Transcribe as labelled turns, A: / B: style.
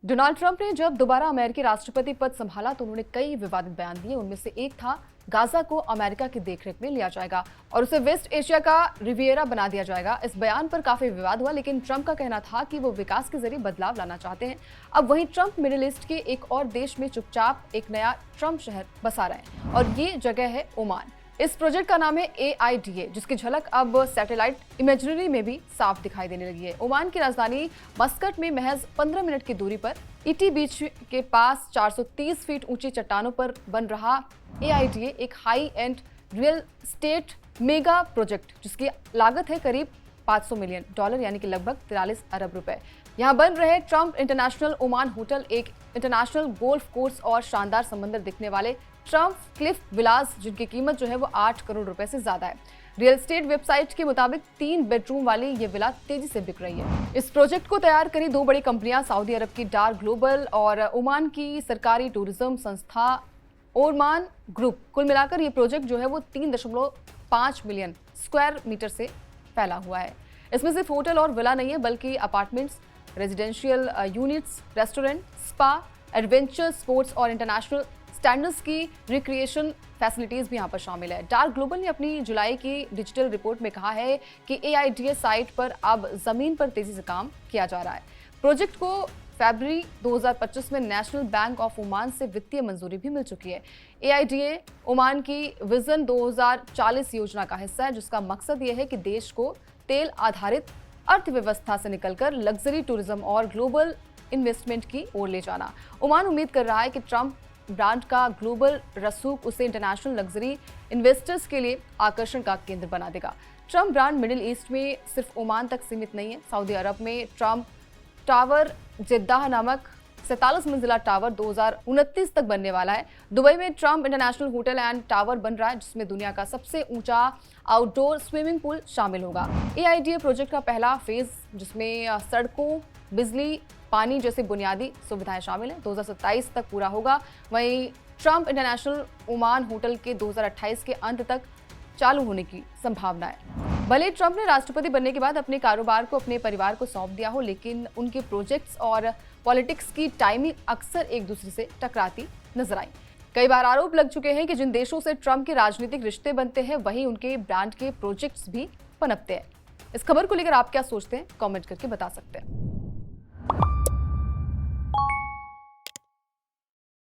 A: Donald Trump ने जब दोबारा अमेरिकी राष्ट्रपति पद संभाला तो उन्होंने कई विवादित बयान दिए। उनमें से एक था गाजा को अमेरिका की देखरेख में लिया जाएगा और उसे वेस्ट एशिया का रिविएरा बना दिया जाएगा। इस बयान पर काफी विवाद हुआ, लेकिन ट्रंप का कहना था कि वो विकास के जरिए बदलाव लाना चाहते हैं। अब वहीं ट्रंप मिडिल ईस्ट के एक और देश में चुपचाप एक नया ट्रंप शहर बसा रहे हैं और ये जगह है ओमान। इस प्रोजेक्ट का नाम है AIDA, जिसकी झलक अब सैटेलाइट इमेजरी में भी साफ दिखाई देने लगी है। ओमान की राजधानी मस्कट में महज 15 मिनट की दूरी पर ईटी बीच के पास 430 फीट ऊंची चट्टानों पर बन रहा AIDA एक high and real estate mega project, जिसकी लागत है करीब $500 मिलियन यानी कि लगभग 43 अरब रुपए। यहाँ बन रहे ट्रंप इंटरनेशनल ओमान होटल एक इंटरनेशनल गोल्फ कोर्स और शानदार समंदर दिखने वाले ट्रंप क्लिफ विलास, जिनकी कीमत जो है वो 8 करोड़ रुपए से ज्यादा है। रियल स्टेट वेबसाइट के मुताबिक 3 बेडरूम वाली ये विला तेजी से बिक रही है। इस प्रोजेक्ट को तैयार करी 2 बड़ी कंपनियां, सऊदी अरब की डार ग्लोबल और ओमान की सरकारी टूरिज्म संस्था ओमान ग्रुप। कुल मिलाकर ये प्रोजेक्ट जो है वो 3.5 मिलियन स्क्वायर मीटर से फैला हुआ है। इसमें सिर्फ होटल और विला नहीं है, बल्कि apartments, residential units, restaurant, spa, adventure sports और इंटरनेशनल स्टैंडर्ड्स की रिक्रिएशन फैसिलिटीज भी यहाँ पर शामिल है। डार्क ग्लोबल ने अपनी जुलाई की डिजिटल रिपोर्ट में कहा है कि AIDA साइट पर अब जमीन पर तेजी से काम किया जा रहा है। प्रोजेक्ट को फरवरी 2025 में नेशनल बैंक ऑफ ओमान से वित्तीय मंजूरी भी मिल चुकी है। AIDA ओमान की विजन 2040 योजना का हिस्सा है, जिसका मकसद ये है कि देश को तेल आधारित अर्थव्यवस्था से निकलकर लग्जरी टूरिज्म और ग्लोबल इन्वेस्टमेंट की ओर ले जाना। ओमान उम्मीद कर रहा है कि ट्रंप ब्रांड का ग्लोबल रसूख उसे इंटरनेशनल लग्जरी इन्वेस्टर्स के लिए आकर्षण का केंद्र बना देगा। ट्रंप ब्रांड मिडिल ईस्ट में सिर्फ ओमान तक सीमित नहीं है। सऊदी अरब में ट्रंप टावर जेद्दाह नामक 47 मंजिला टावर 2029 तक बनने वाला है। दुबई में Trump international hotel and tower बन रहा है, जिसमें दुनिया का सबसे ऊंचा आउटडोर स्विमिंग पूल शामिल होगा। AIDA प्रोजेक्ट का पहला फेज, जिसमें सड़कों, बिजली, पानी जैसे बुनियादी सुविधाएं शामिल हैं, 2027 तक पूरा होगा। वहीं ट्रंप इंटरनेशनल ओमान होटल के 2028 के अंत तक चालू होने की संभावना है। भले ट्रंप ने राष्ट्रपति बनने के बाद अपने कारोबार को अपने परिवार को सौंप दिया हो, लेकिन उनके प्रोजेक्ट्स और पॉलिटिक्स की टाइमिंग अक्सर एक दूसरे से टकराती नजर आई। कई बार आरोप लग चुके हैं कि जिन देशों से ट्रंप के राजनीतिक रिश्ते बनते हैं, वहीं उनके ब्रांड के प्रोजेक्ट्स भी पनपते हैं। इस खबर को लेकर आप क्या सोचते हैं, कमेंट करके बता सकते हैं।